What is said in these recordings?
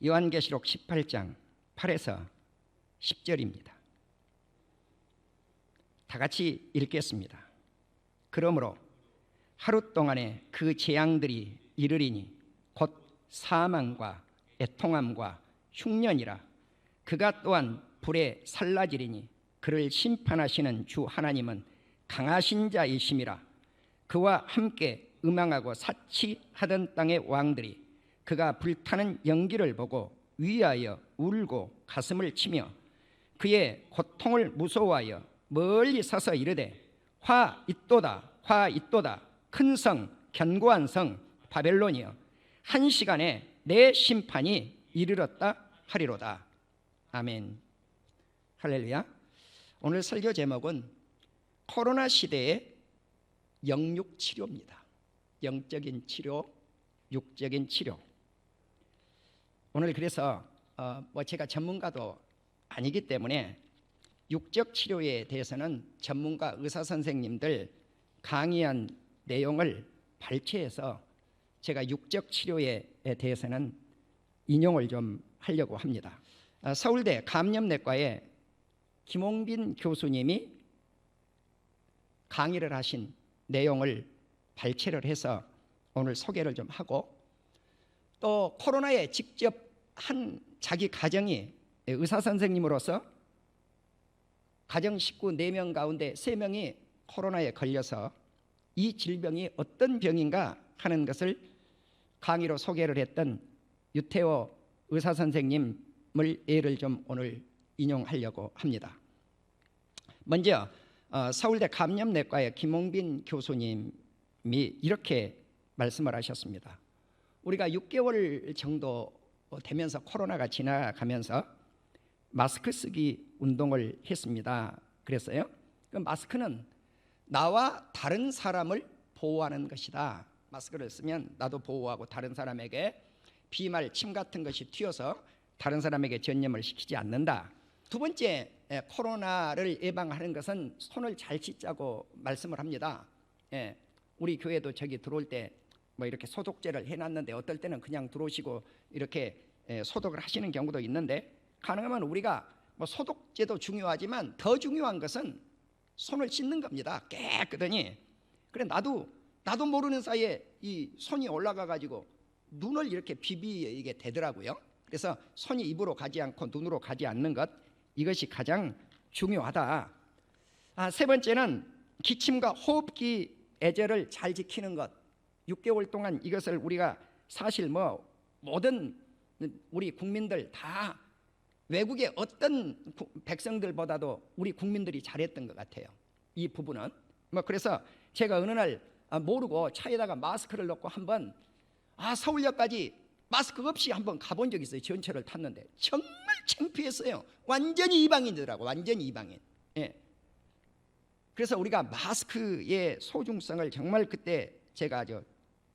요한계시록 18장 8에서 10절입니다. 다 같이 읽겠습니다. 그러므로 하루 동안에 그 재앙들이 이르리니 곧 사망과 애통함과 흉년이라. 그가 또한 불에 살라지리니 그를 심판하시는 주 하나님은 강하신 자이심이라. 그와 함께 음행하고 사치하던 땅의 왕들이 그가 불타는 연기를 보고 위하여 울고 가슴을 치며 그의 고통을 무서워하여 멀리 서서 이르되 화 있도다 화 있도다. 큰 성 견고한 성 바벨론이여, 한 시간에 내 심판이 이르렀다 하리로다. 아멘. 할렐루야. 오늘 설교 제목은 코로나 시대의 영육 치료입니다. 영적인 치료, 육적인 치료. 오늘 그래서 제가 전문가도 아니기 때문에 육적 치료에 대해서는 전문가 의사 선생님들 강의한 내용을 발췌해서 제가 육적 치료에 대해서는 인용을 좀 하려고 합니다. 서울대 감염내과의 김홍빈 교수님이 강의를 하신 내용을 발췌를 해서 오늘 소개를 좀 하고, 또 코로나에 직접 한 자기 가정이 의사 선생님으로서 가정 식구 4명 가운데 3명이 코로나에 걸려서 이 질병이 어떤 병인가 하는 것을 강의로 소개를 했던 유태호 의사 선생님을 예를 좀 오늘 인용하려고 합니다. 먼저 서울대 감염내과의 김홍빈 교수님이 이렇게 말씀을 하셨습니다. 우리가 6개월 정도 되면서 코로나가 지나가면서 마스크 쓰기 운동을 했습니다. 그랬어요. 그 마스크는 나와 다른 사람을 보호하는 것이다. 마스크를 쓰면 나도 보호하고 다른 사람에게 비말, 침 같은 것이 튀어서 다른 사람에게 전염을 시키지 않는다. 두 번째, 코로나를 예방하는 것은 손을 잘 씻자고 말씀을 합니다. 우리 교회도 저기 들어올 때 이렇게 소독제를 해놨는데 어떨 때는 그냥 들어오시고 이렇게 소독을 하시는 경우도 있는데, 가능하면 우리가 소독제도 중요하지만 더 중요한 것은 손을 씻는 겁니다. 깨끗하니. 그래 나도 모르는 사이에 이 손이 올라가 가지고 눈을 이렇게 비비게 되더라고요. 그래서 손이 입으로 가지 않고 눈으로 가지 않는 것, 이것이 가장 중요하다. 세 번째는 기침과 호흡기 예절을 잘 지키는 것. 6개월 동안 이것을 우리가 사실 모든 우리 국민들 다 외국의 어떤 백성들보다도 우리 국민들이 잘했던 것 같아요. 이 부분은 그래서 제가 어느 날 모르고 차에다가 마스크를 넣고 한번 서울역까지 마스크 없이 한번 가본 적이 있어요. 전철을 탔는데 정말 창피했어요. 완전히 이방인들하고 완전히 이방인. 그래서 우리가 마스크의 소중성을 정말 그때 제가 아주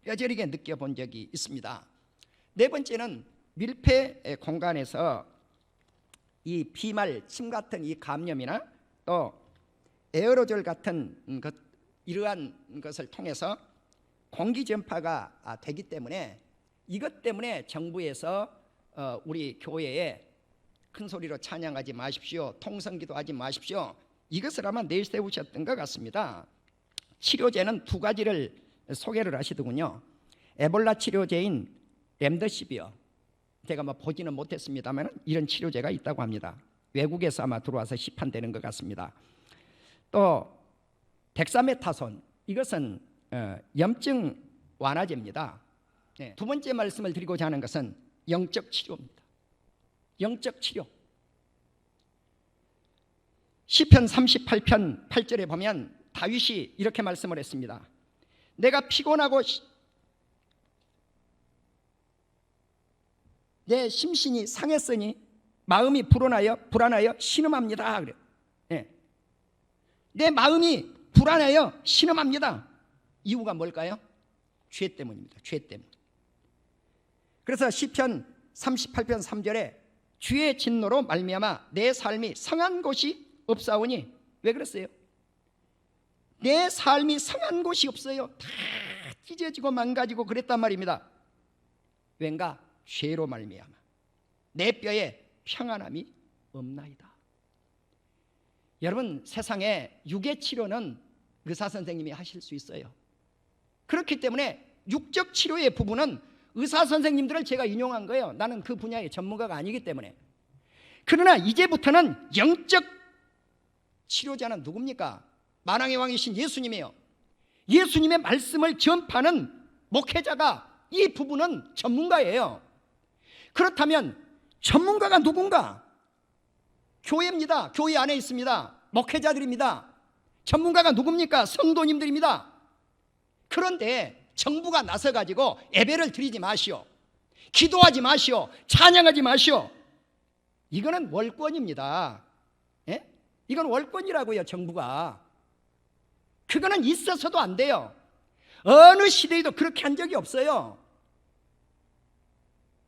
뼈저리게 느껴본 적이 있습니다. 네 번째는 밀폐 공간에서 이 비말, 침 같은 이 감염이나 또 에어로졸 같은 것, 이러한 것을 통해서 공기 전파가 되기 때문에 이것 때문에 정부에서 우리 교회에 큰 소리로 찬양하지 마십시오, 통성기도 하지 마십시오, 이것을 아마 내세우셨던 것 같습니다. 치료제는 2가지를 소개를 하시더군요. 에볼라 치료제인 렘데시비어, 제가 보지는 못했습니다만 이런 치료제가 있다고 합니다. 외국에서 아마 들어와서 시판되는 것 같습니다. 또 덱사메타손, 이것은 염증 완화제입니다. 두 번째 말씀을 드리고자 하는 것은 영적 치료입니다. 영적 치료. 시편 38편 8절에 보면 다윗이 이렇게 말씀을 했습니다. 내가 피곤하고 내 심신이 상했으니 마음이 불안하여 신음합니다. 그래. 내 마음이 불안하여 신음합니다. 이유가 뭘까요? 죄 때문입니다. 죄 때문. 그래서 시편 38편 3절에 주의 진노로 말미암아 내 삶이 성한 곳이 없사오니, 왜 그랬어요? 내 삶이 성한 곳이 없어요. 다 찢어지고 망가지고 그랬단 말입니다. 왠가? 죄로 말미암아. 내 뼈에 평안함이 없나이다. 여러분, 세상에 육의 치료는 의사 선생님이 하실 수 있어요. 그렇기 때문에 육적 치료의 부분은 의사 선생님들을 제가 인용한 거예요. 나는 그 분야의 전문가가 아니기 때문에. 그러나 이제부터는 영적 치료자는 누굽니까? 만왕의 왕이신 예수님이에요. 예수님의 말씀을 전파하는 목회자가 이 부분은 전문가예요. 그렇다면 전문가가 누군가? 교회입니다. 교회 안에 있습니다. 목회자들입니다. 전문가가 누굽니까? 성도님들입니다. 그런데 정부가 나서가지고 예배를 드리지 마시오, 기도하지 마시오, 찬양하지 마시오, 이거는 월권입니다. 예? 이건 월권이라고요. 정부가. 그거는 있어서도 안 돼요. 어느 시대에도 그렇게 한 적이 없어요.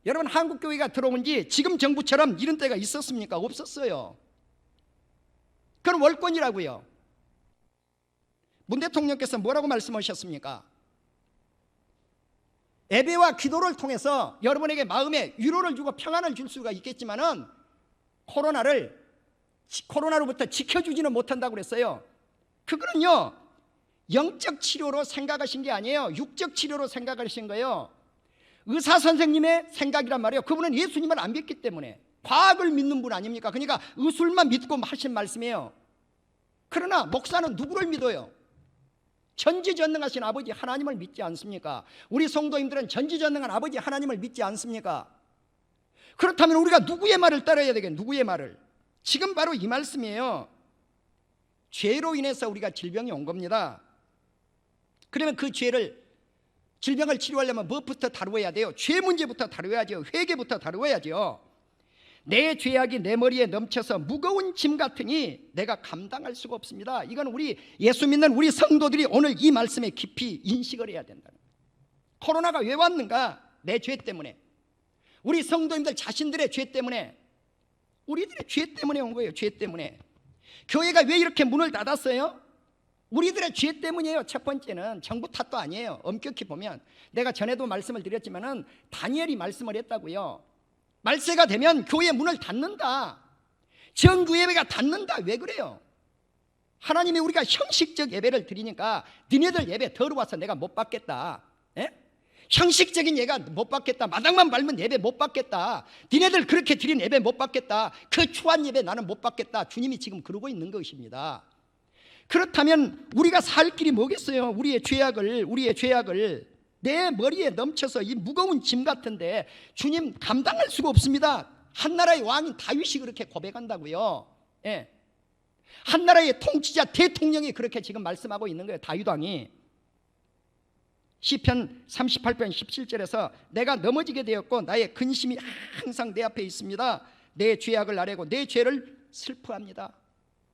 여러분, 한국교회가 들어온 지 지금 정부처럼 이런 때가 있었습니까? 없었어요. 그건 월권이라고요. 문 대통령께서 뭐라고 말씀하셨습니까? 예배와 기도를 통해서 여러분에게 마음에 위로를 주고 평안을 줄 수가 있겠지만은 코로나로부터 지켜주지는 못한다고 그랬어요. 그거는요, 영적 치료로 생각하신 게 아니에요. 육적 치료로 생각하신 거예요. 의사 선생님의 생각이란 말이에요. 그분은 예수님을 안 믿기 때문에 과학을 믿는 분 아닙니까? 그러니까 의술만 믿고 하신 말씀이에요. 그러나 목사는 누구를 믿어요? 전지전능하신 아버지 하나님을 믿지 않습니까? 우리 성도님들은 전지전능한 아버지 하나님을 믿지 않습니까? 그렇다면 우리가 누구의 말을 따라야 되겠어요? 누구의 말을? 지금 바로 이 말씀이에요. 죄로 인해서 우리가 질병이 온 겁니다. 그러면 그 질병을 치료하려면 무엇부터 다루어야 돼요? 죄 문제부터 다루어야죠. 회개부터 다루어야죠. 내 죄악이 내 머리에 넘쳐서 무거운 짐 같으니 내가 감당할 수가 없습니다. 이건 우리 예수 믿는 우리 성도들이 오늘 이 말씀에 깊이 인식을 해야 된다. 코로나가 왜 왔는가? 내 죄 때문에. 우리 성도님들 자신들의 죄 때문에, 우리들의 죄 때문에 온 거예요. 죄 때문에. 교회가 왜 이렇게 문을 닫았어요? 우리들의 죄 때문이에요. 첫 번째는 정부 탓도 아니에요. 엄격히 보면 내가 전에도 말씀을 드렸지만은 다니엘이 말씀을 했다고요. 말세가 되면 교회 문을 닫는다. 정규 예배가 닫는다. 왜 그래요? 하나님이 우리가 형식적 예배를 드리니까 니네들 예배 더러워서 내가 못 받겠다. 예? 형식적인 예배가 못 받겠다. 마당만 밟으면 예배 못 받겠다. 니네들 그렇게 드린 예배 못 받겠다. 그 추한 예배 나는 못 받겠다. 주님이 지금 그러고 있는 것입니다. 그렇다면 우리가 살 길이 뭐겠어요? 우리의 죄악을 내 머리에 넘쳐서 이 무거운 짐 같은데 주님 감당할 수가 없습니다. 한나라의 왕인 다윗이 그렇게 고백한다고요. 예. 한나라의 통치자 대통령이 그렇게 지금 말씀하고 있는 거예요. 다윗 왕이. 시편 38편 17절에서 내가 넘어지게 되었고 나의 근심이 항상 내 앞에 있습니다. 내 죄악을 아뢰고 내 죄를 슬퍼합니다.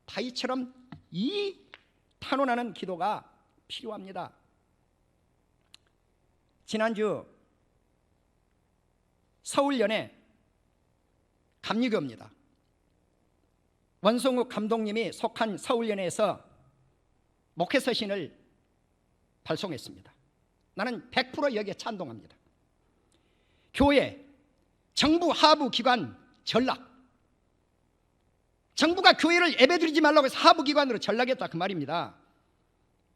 다윗처럼 이 탄원하는 기도가 필요합니다. 지난주 서울연회 감리교입니다. 원성욱 감독님이 속한 서울연회에서 목회서신을 발송했습니다. 나는 100% 여기에 찬동합니다. 교회, 정부 하부 기관 전락. 정부가 교회를 예배드리지 말라고 해서 하부 기관으로 전락했다 그 말입니다.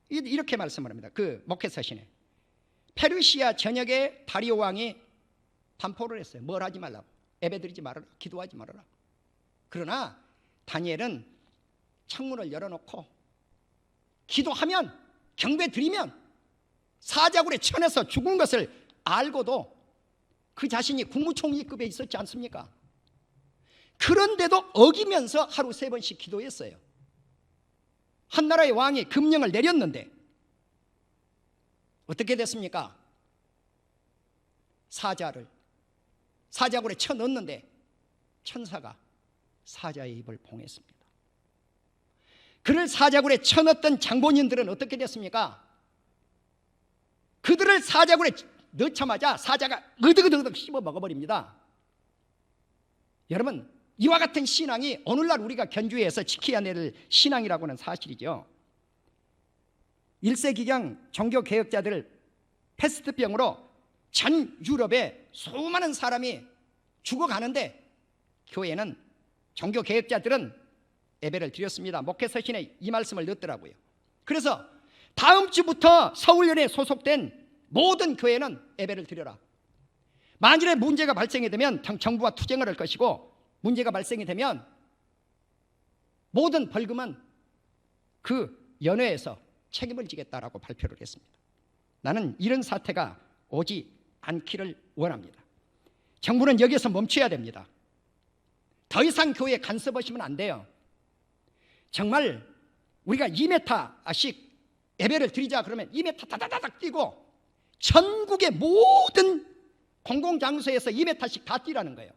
이렇게 말씀을 합니다. 그 목회서신에 페르시아 전역에 다리오 왕이 반포를 했어요. 뭘 하지 말라고. 예배드리지 말아라. 기도하지 말아라. 그러나 다니엘은 창문을 열어놓고 기도하면, 경배 드리면 사자굴에 쳐내서 죽은 것을 알고도 그 자신이 국무총리급에 있었지 않습니까? 그런데도 어기면서 하루 3번씩 기도했어요. 한나라의 왕이 금령을 내렸는데 어떻게 됐습니까? 사자굴에 쳐넣었는데 천사가 사자의 입을 봉했습니다. 그를 사자굴에 쳐넣었던 장본인들은 어떻게 됐습니까? 그들을 사자굴에 넣자마자 사자가 으득으득 씹어 먹어버립니다. 여러분, 이와 같은 신앙이 오늘날 우리가 견주해서 지켜야 될 신앙이라고는 사실이죠. 1세기경 종교개혁자들 패스트병으로 전 유럽에 수많은 사람이 죽어가는데 교회는 종교 개혁자들은 예배를 드렸습니다. 목회 서신에 이 말씀을 넣었더라고요. 그래서 다음 주부터 서울연에 소속된 모든 교회는 예배를 드려라. 만일에 문제가 발생이 되면 정부와 투쟁을 할 것이고, 문제가 발생이 되면 모든 벌금은 그 연회에서 책임을 지겠다라고 발표를 했습니다. 나는 이런 사태가 오지 않기를 원합니다. 정부는 여기서 멈춰야 됩니다. 더 이상 교회에 간섭하시면 안 돼요. 정말 우리가 2m씩 예배를 드리자 그러면 2m 다다다닥 뛰고 전국의 모든 공공장소에서 2m씩 다 뛰라는 거예요.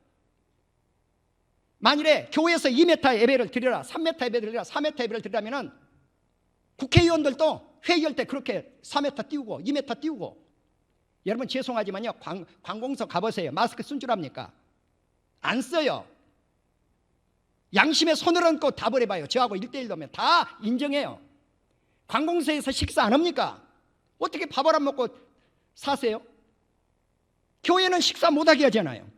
만일에 교회에서 2m 예배를 드리라, 3m 예배를 드리라, 4m 예배를 드리라면 국회의원들도 회의할 때 그렇게 4m 띄우고 2m 띄우고. 여러분 죄송하지만요, 관공서 가보세요. 마스크 쓴 줄 압니까? 안 써요. 양심에 손을 얹고 답을 해봐요. 저하고 1대1로 하면 다 인정해요. 관공서에서 식사 안 합니까? 어떻게 밥을 안 먹고 사세요? 교회는 식사 못하게 하잖아요.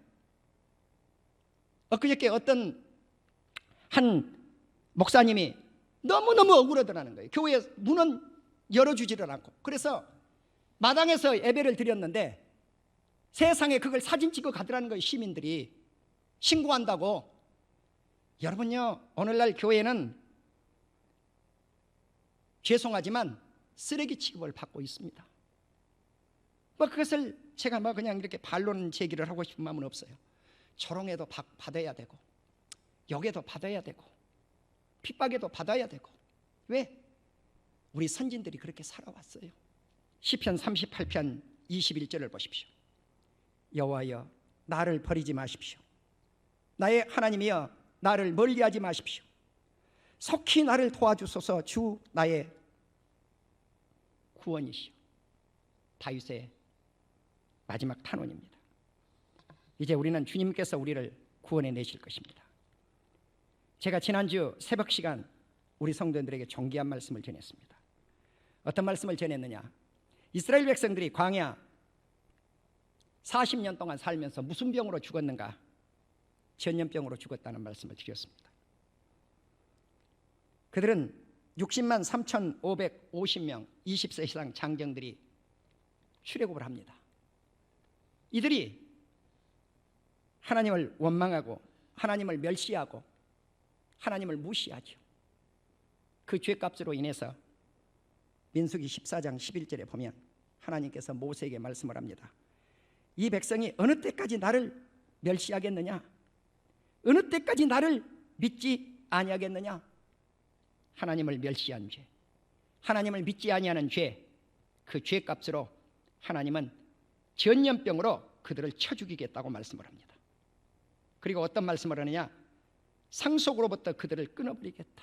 엊그저께 어떤 한 목사님이 너무너무 억울하더라는 거예요. 교회 문은 열어주지를 않고. 그래서 마당에서 예배를 드렸는데 세상에 그걸 사진 찍어 가더라는 거예요. 시민들이 신고한다고. 여러분요, 오늘날 교회는 죄송하지만 쓰레기 취급을 받고 있습니다. 그것을 제가 그냥 이렇게 반론 제기를 하고 싶은 마음은 없어요. 조롱에도 받아야 되고, 욕에도 받아야 되고, 핍박에도 받아야 되고. 왜? 우리 선진들이 그렇게 살아왔어요. 시편 38편 21절을 보십시오. 여호와여, 나를 버리지 마십시오. 나의 하나님이여, 나를 멀리하지 마십시오. 속히 나를 도와주소서. 주 나의 구원이시오. 다윗의 마지막 탄원입니다. 이제 우리는 주님께서 우리를 구원해 내실 것입니다. 제가 지난주 새벽 시간 우리 성도들에게 존귀한 말씀을 전했습니다. 어떤 말씀을 전했느냐? 이스라엘 백성들이 광야 40년 동안 살면서 무슨 병으로 죽었는가? 전염병으로 죽었다는 말씀을 드렸습니다. 그들은 60만 3,550명 20세 이상 장정들이 출애굽을 합니다. 이들이 하나님을 원망하고 하나님을 멸시하고 하나님을 무시하죠. 그 죄값으로 인해서 민수기 14장 11절에 보면 하나님께서 모세에게 말씀을 합니다. 이 백성이 어느 때까지 나를 멸시하겠느냐? 어느 때까지 나를 믿지 아니하겠느냐? 하나님을 멸시한 죄, 하나님을 믿지 아니하는 죄, 그 죄값으로 하나님은 전염병으로 그들을 쳐 죽이겠다고 말씀을 합니다. 그리고 어떤 말씀을 하느냐? 상속으로부터 그들을 끊어버리겠다.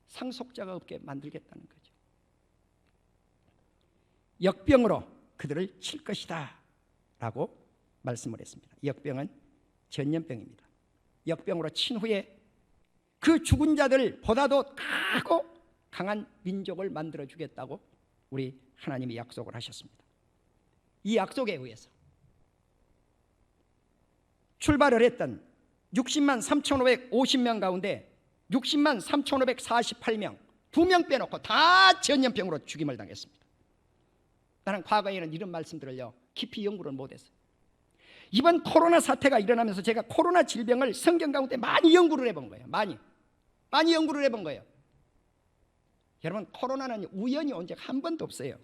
상속자가 없게 만들겠다는 거죠. 역병으로 그들을 칠 것이다 라고 말씀을 했습니다. 역병은 전염병입니다. 역병으로 친 후에 그 죽은 자들보다도 크고 강한 민족을 만들어 주겠다고 우리 하나님이 약속을 하셨습니다. 이 약속에 의해서 출발을 했던 60만 3,550명 가운데 60만 3,548명 2명 빼놓고 다 전염병으로 죽임을 당했습니다. 나는 과거에는 이런 말씀들을요 깊이 연구를 못했어요. 이번 코로나 사태가 일어나면서 제가 코로나 질병을 성경 가운데 많이 연구를 해본 거예요. 많이 연구를 해본 거예요. 여러분, 코로나는 우연히 온 적 한 번도 없어요.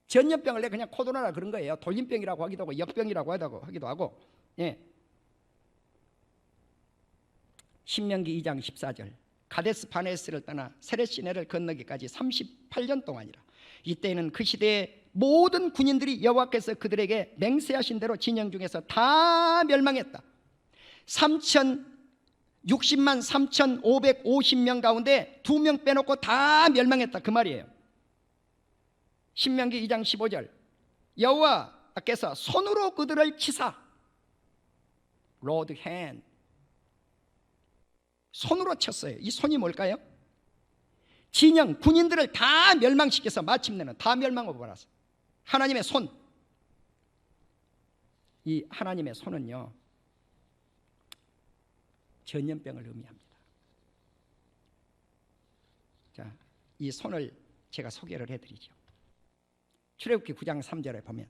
전염병을 내가 그냥 코로나라 그런 거예요. 돌림병이라고 하기도 하고 역병이라고 하기도 하고. 예. 신명기 2장 14절 가데스 바네스를 떠나 세렛 시내를 건너기까지 38년 동안이라. 이때는 그 시대의 모든 군인들이 여호와께서 그들에게 맹세하신 대로 진영 중에서 다 멸망했다. 60만 3,550명 가운데 2명 빼놓고 다 멸망했다 그 말이에요. 신명기 2장 15절 여호와께서 손으로 그들을 치사, 로드 핸, 손으로 쳤어요. 이 손이 뭘까요? 진영 군인들을 다 멸망시켜서 마침내는 다 멸망하고 말았어. 하나님의 손. 이 하나님의 손은요 전염병을 의미합니다. 자, 이 손을 제가 소개를 해드리죠. 출애굽기 9장 3절에 보면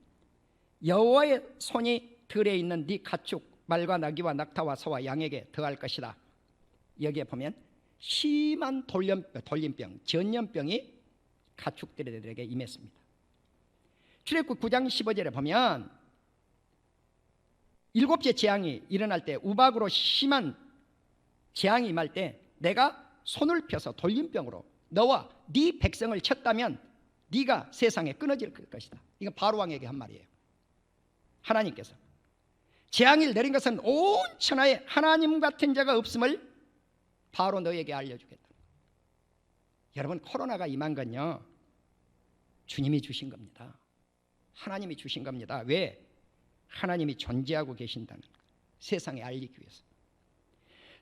여호와의 손이 들에 있는 네 가축 말과 나귀와 낙타와 소와 양에게 더할 것이다. 여기에 보면 심한 돌림병, 전염병이 가축들에게 임했습니다. 출애굽기 9장 15절에 보면 일곱째 재앙이 일어날 때, 우박으로 심한 재앙이 임할 때 내가 손을 펴서 돌림병으로 너와 네 백성을 쳤다면 네가 세상에 끊어질 것이다. 이건 바로왕에게 한 말이에요. 하나님께서 재앙을 내린 것은 온 천하에 하나님 같은 자가 없음을 바로 너에게 알려주겠다. 여러분, 코로나가 임한 건요, 주님이 주신 겁니다. 하나님이 주신 겁니다. 왜? 하나님이 존재하고 계신다는 것, 세상에 알리기 위해서.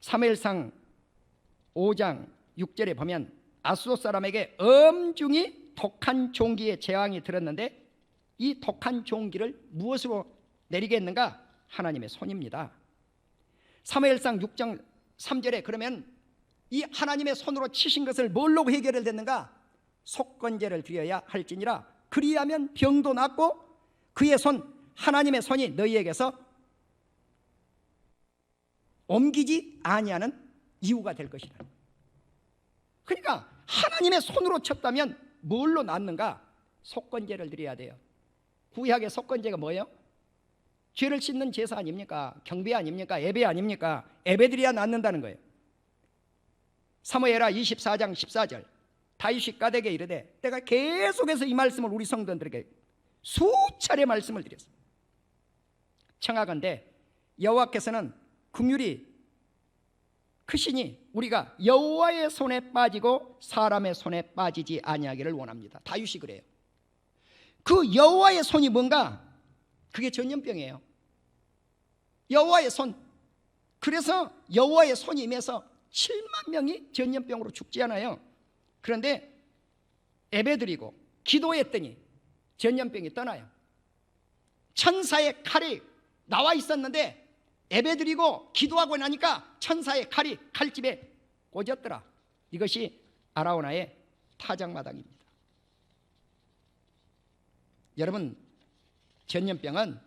사무엘상 5장 6절에 보면 아수르 사람에게 엄중히 독한 종기의 재앙이 들었는데 이 독한 종기를 무엇으로 내리겠는가? 하나님의 손입니다. 사무엘상 6장 3절에 그러면 이 하나님의 손으로 치신 것을 뭘로 해결을 됐는가? 속건제를 드려야 할지니라. 그리하면 병도 낫고 그의 손, 하나님의 손이 너희에게서 옮기지 아니하는 이유가 될 것이다. 그러니까 하나님의 손으로 쳤다면 뭘로 낫는가? 속건제를 드려야 돼요. 구약의 속건제가 뭐예요? 죄를 씻는 제사 아닙니까? 경배 아닙니까? 예배 아닙니까? 예배드려야 낫는다는 거예요. 사무엘하 24장 14절 다윗이 갓에게 이르되, 내가 계속해서 이 말씀을 우리 성도들에게 수차례 말씀을 드렸습니다. 청하건대 여호와께서는 긍휼이 크시니 우리가 여호와의 손에 빠지고 사람의 손에 빠지지 아니하기를 원합니다. 다윗이 그래요. 그 여호와의 손이 뭔가? 그게 전염병이에요. 여호와의 손. 그래서 여호와의 손이 임해서 7만 명이 전염병으로 죽지 않아요. 그런데 예배드리고 기도했더니 전염병이 떠나요. 천사의 칼이 나와 있었는데 예배드리고 기도하고 나니까 천사의 칼이 칼집에 꽂혔더라. 이것이 아라우나의 타작마당입니다. 여러분, 전염병은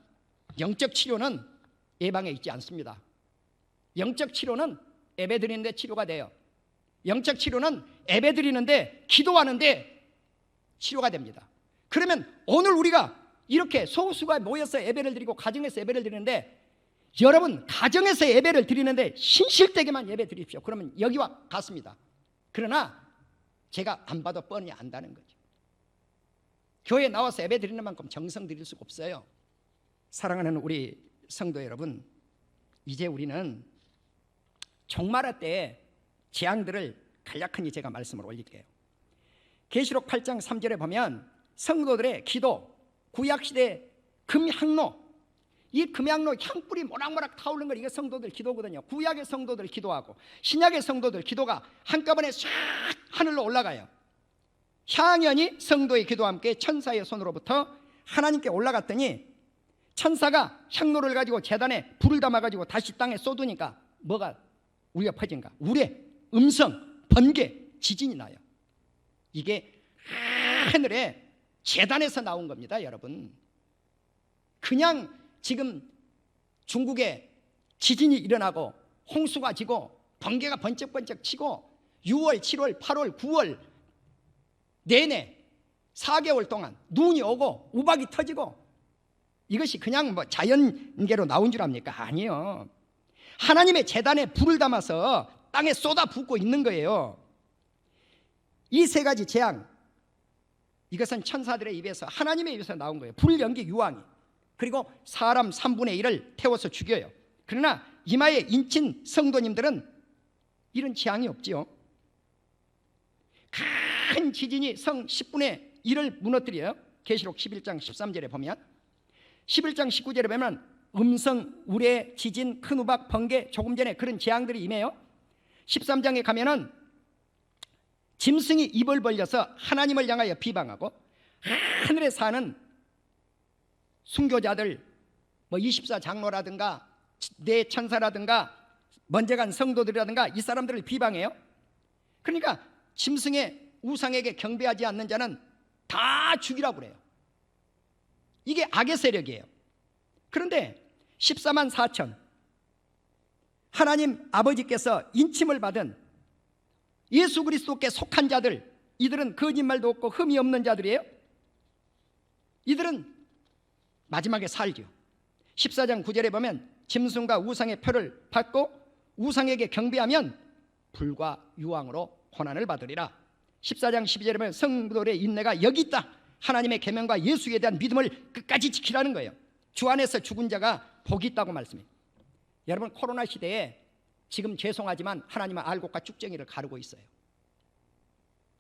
영적 치료는 예방에 있지 않습니다. 영적 치료는 예배드리는데 치료가 돼요. 영적 치료는 예배드리는데 기도하는데 치료가 됩니다. 그러면 오늘 우리가 이렇게 소수가 모여서 예배를 드리고 가정에서 예배를 드리는데, 여러분 가정에서 예배를 드리는데 신실되게만 예배 드립시오. 그러면 여기와 같습니다. 그러나 제가 안 봐도 뻔히 안다는 거죠. 교회에 나와서 예배 드리는 만큼 정성 드릴 수가 없어요. 사랑하는 우리 성도 여러분, 이제 우리는 종말할 때의 재앙들을 간략하니 제가 말씀을 올릴게요. 계시록 8장 3절에 보면 성도들의 기도, 구약시대 금향로, 이 금향로 향불이 모락모락 타오르는 걸, 이게 성도들 기도거든요. 구약의 성도들 기도하고 신약의 성도들 기도가 한꺼번에 싹 하늘로 올라가요. 향연이 성도의 기도와 함께 천사의 손으로부터 하나님께 올라갔더니 천사가 향로를 가지고 제단에 불을 담아가지고 다시 땅에 쏟으니까 뭐가 울려 퍼진가? 우레, 음성, 번개, 지진이 나요. 이게 하늘에 제단에서 나온 겁니다, 여러분. 그냥 지금 중국에 지진이 일어나고 홍수가 지고 번개가 번쩍번쩍 치고 6월, 7월, 8월, 9월 내내 4개월 동안 눈이 오고 우박이 터지고, 이것이 그냥 뭐 자연계로 나온 줄 압니까? 아니요. 하나님의 제단에 불을 담아서 땅에 쏟아 붓고 있는 거예요. 이 세 가지 재앙, 이것은 천사들의 입에서, 하나님의 입에서 나온 거예요. 불, 연기, 유황이. 그리고 사람 3분의 1을 태워서 죽여요. 그러나 이마에 인친 성도님들은 이런 재앙이 없지요. 큰 지진이 성 10분의 1을 무너뜨려요. 계시록 11장 13절에 보면, 11장 19절에 보면 음성, 우레, 지진, 큰 우박, 번개, 조금 전에 그런 재앙들이 임해요. 13장에 가면은 짐승이 입을 벌려서 하나님을 향하여 비방하고, 하늘에 사는 순교자들, 뭐 24장로라든가 네 천사라든가 먼저 간 성도들이라든가 이 사람들을 비방해요. 그러니까 짐승의 우상에게 경배하지 않는 자는 다 죽이라고 그래요. 이게 악의 세력이에요. 그런데 14만 4천 하나님 아버지께서 인침을 받은 예수 그리스도께 속한 자들, 이들은 거짓말도 없고 흠이 없는 자들이에요. 이들은 마지막에 살죠. 14장 9절에 보면 짐승과 우상의 표를 받고 우상에게 경배하면 불과 유황으로 고난을 받으리라. 14장 12절에 보면 성도들의 인내가 여기 있다. 하나님의 계명과 예수에 대한 믿음을 끝까지 지키라는 거예요. 주 안에서 죽은 자가 복이 있다고 말씀해요. 여러분, 코로나 시대에 지금 죄송하지만 하나님은 알곡과 쭉정이를 가르고 있어요.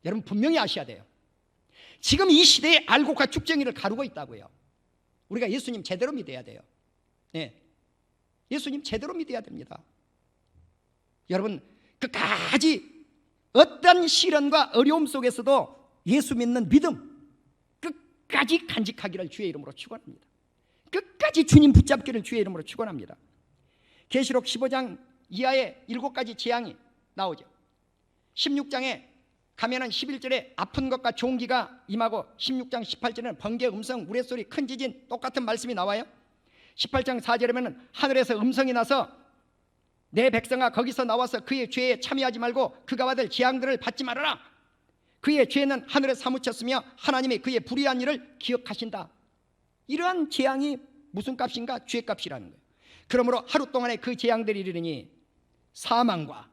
여러분 분명히 아셔야 돼요. 지금 이 시대에 알곡과 쭉정이를 가르고 있다고요. 우리가 예수님 제대로 믿어야 돼요. 네. 예수님 제대로 믿어야 됩니다. 여러분 끝까지 어떤 시련과 어려움 속에서도 예수 믿는 믿음 끝까지 간직하기를 주의 이름으로 축원합니다. 끝까지 주님 붙잡기를 주의 이름으로 축원합니다. 계시록 15장 이하에 7가지 재앙이 나오죠. 16장에 가면은 11절에 아픈 것과 종기가 임하고 16장 18절에는 번개, 음성, 우레소리, 큰 지진 똑같은 말씀이 나와요. 18장 4절에 보면 하늘에서 음성이 나서 내 백성아 거기서 나와서 그의 죄에 참여하지 말고 그가 받을 재앙들을 받지 말아라. 그의 죄는 하늘에 사무쳤으며 하나님이 그의 불의한 일을 기억하신다. 이러한 재앙이 무슨 값인가? 죄 값이라는 거예요. 그러므로 하루 동안에 그 재앙들이 이르니 사망과,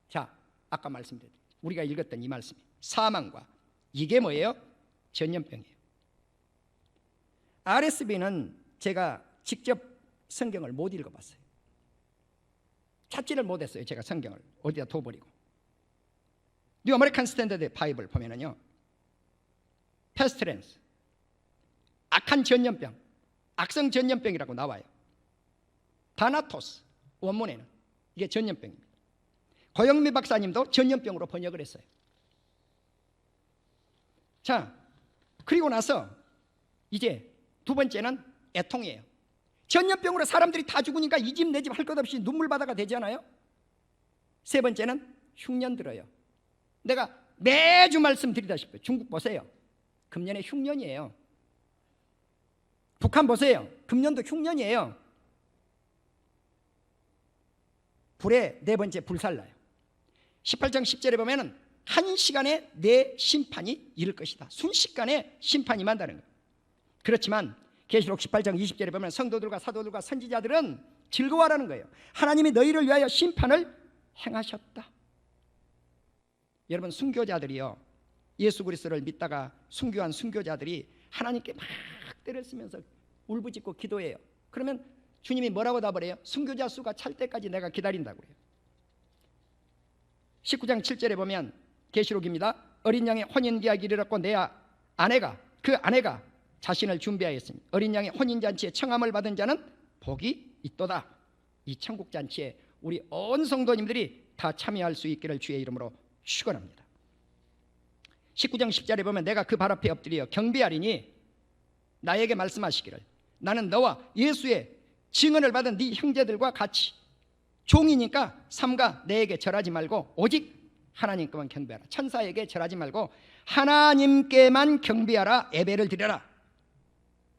자 아까 말씀드렸죠. 우리가 읽었던 이 말씀이 사망과, 이게 뭐예요? 전염병이에요. RSV는 제가 직접 성경을 못 읽어봤어요. 찾지를 못했어요. 제가 성경을 어디다 둬버리고. 뉴 아메리칸 스탠더드 바이블 보면은요, 페스트렌스, 악한 전염병, 악성 전염병이라고 나와요. 다나토스 원문에는 이게 전염병입니다. 고영미 박사님도 전염병으로 번역을 했어요. 자, 그리고 나서 이제 두 번째는 애통이에요. 전염병으로 사람들이 다 죽으니까 이 집 내 집 할 것 없이 눈물바다가 되잖아요. 세 번째는 흉년 들어요. 내가 매주 말씀드리다시피 중국 보세요. 금년에 흉년이에요. 북한 보세요. 금년도 흉년이에요. 불에 네 번째 불살나요. 18장 10절에 보면은 한 시간에 내 심판이 이를 것이다. 순식간에 심판이 임한다는 거예요. 그렇지만 계시록 18장 20절에 보면 성도들과 사도들과 선지자들은 즐거워하라는 거예요. 하나님이 너희를 위하여 심판을 행하셨다. 여러분 순교자들이요, 예수 그리스도를 믿다가 순교한 순교자들이 하나님께 막 때를 쓰면서 울부짖고 기도해요. 그러면 주님이 뭐라고 답을 해요? 순교자 수가 찰 때까지 내가 기다린다고 해요. 19장 7절에 보면 계시록입니다. 어린 양의 혼인계약이 이르렀고 내 아내가 그 아내가 자신을 준비하였으니 어린 양의 혼인잔치에 청함을 받은 자는 복이 있도다. 이 천국잔치에 우리 온 성도님들이 다 참여할 수 있기를 주의 이름으로 축원합니다. 19장 10절에 보면 내가 그 발 앞에 엎드려 경배하리니 나에게 말씀하시기를 나는 너와 예수의 증언을 받은 네 형제들과 같이 종이니까 삼가 내에게 절하지 말고 오직 하나님께만 경배하라. 천사에게 절하지 말고 하나님께만 경배하라. 예배를 드려라.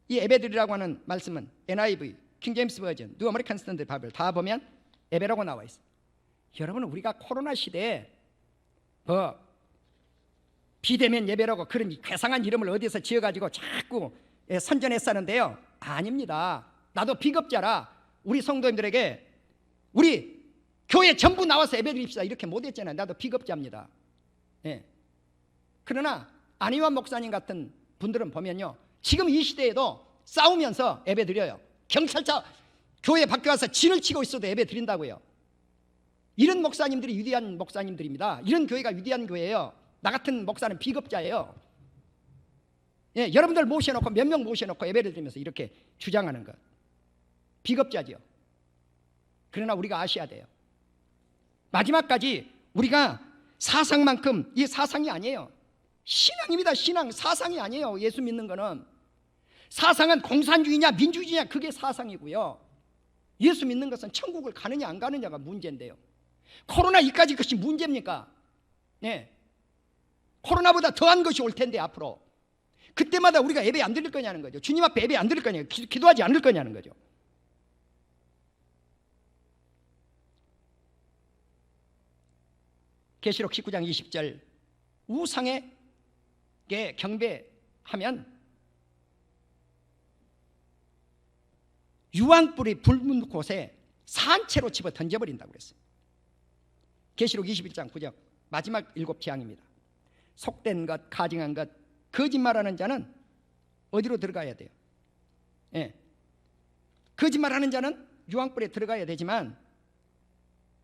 이 예배드리라고 하는 말씀은 NIV, 킹제임스 버전, 뉴 아메리칸 스탠더드 바이블 다 보면 예배라고 나와 있어요. 여러분 우리가 코로나 시대에 비대면 예배라고 그런 괴상한 이름을 어디서 지어가지고 자꾸 선전했었는데요. 아닙니다. 나도 비겁자라 우리 성도님들에게 우리 교회 전부 나와서 예배드립시다 이렇게 못했잖아요. 나도 비겁자입니다. 예. 그러나 안희환 목사님 같은 분들은 보면요, 지금 이 시대에도 싸우면서 예배드려요. 경찰차 교회 밖에 와서 진을 치고 있어도 예배드린다고요. 이런 목사님들이 위대한 목사님들입니다. 이런 교회가 위대한 교회예요. 나 같은 목사는 비겁자예요. 예, 여러분들 모셔놓고 몇 명 모셔놓고 예배를 드리면서 이렇게 주장하는 것 비겁자죠. 그러나 우리가 아셔야 돼요. 마지막까지 우리가 사상만큼 이 사상이 아니에요. 신앙입니다. 신앙. 사상이 아니에요. 예수 믿는 거는 사상은 공산주의냐 민주주의냐 그게 사상이고요. 예수 믿는 것은 천국을 가느냐 안 가느냐가 문제인데요. 코로나 이까지 것이 문제입니까? 네. 코로나보다 더한 것이 올 텐데 앞으로 그때마다 우리가 예배 안 드릴 거냐는 거죠. 주님 앞에 예배 안 드릴 거냐고, 기도하지 않을 거냐는 거죠. 계시록 19장 20절 우상에게 경배하면 유황불이 붉은 곳에 산채로 집어 던져버린다고 그랬어요. 계시록 21장 9절 마지막 7재앙입니다. 속된 것, 가증한 것, 거짓말하는 자는 어디로 들어가야 돼요? 예. 거짓말하는 자는 유황불에 들어가야 되지만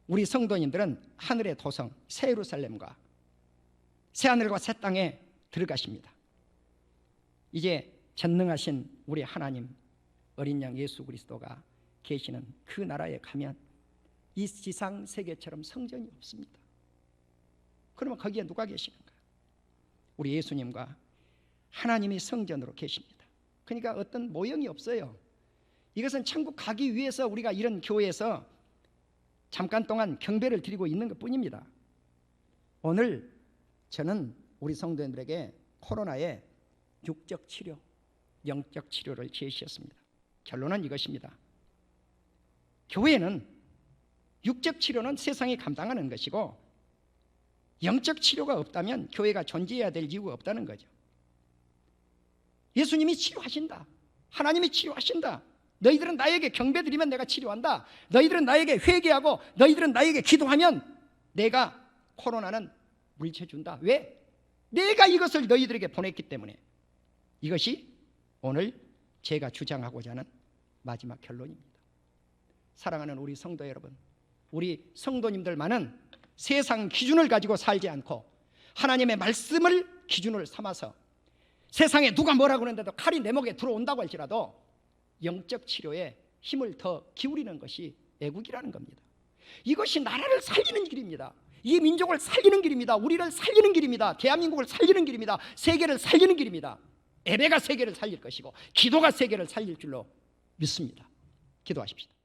우리 성도님들은 하늘의 도성 새 예루살렘과 새 하늘과 새 땅에 들어가십니다. 이제 전능하신 우리 하나님 어린 양 예수 그리스도가 계시는 그 나라에 가면 이 지상 세계처럼 성전이 없습니다. 그러면 거기에 누가 계시는가? 우리 예수님과 하나님이 성전으로 계십니다. 그러니까 어떤 모형이 없어요. 이것은 천국 가기 위해서 우리가 이런 교회에서 잠깐 동안 경배를 드리고 있는 것 뿐입니다. 오늘 저는 우리 성도님들에게 코로나의 육적 치료, 영적 치료를 제시했습니다. 결론은 이것입니다. 교회는 육적 치료는 세상이 감당하는 것이고 영적 치료가 없다면 교회가 존재해야 될 이유가 없다는 거죠. 예수님이 치료하신다. 하나님이 치료하신다. 너희들은 나에게 경배드리면 내가 치료한다. 너희들은 나에게 회개하고 너희들은 나에게 기도하면 내가 코로나는 물리쳐준다. 왜? 내가 이것을 너희들에게 보냈기 때문에. 이것이 오늘 제가 주장하고자 하는 마지막 결론입니다. 사랑하는 우리 성도 여러분, 우리 성도님들만은 세상 기준을 가지고 살지 않고 하나님의 말씀을 기준을 삼아서 세상에 누가 뭐라고 하는데도 칼이 내 목에 들어온다고 할지라도 영적 치료에 힘을 더 기울이는 것이 애국이라는 겁니다. 이것이 나라를 살리는 길입니다. 이 민족을 살리는 길입니다. 우리를 살리는 길입니다. 대한민국을 살리는 길입니다. 세계를 살리는 길입니다. 예배가 세계를 살릴 것이고 기도가 세계를 살릴 줄로 믿습니다. 기도하십시다.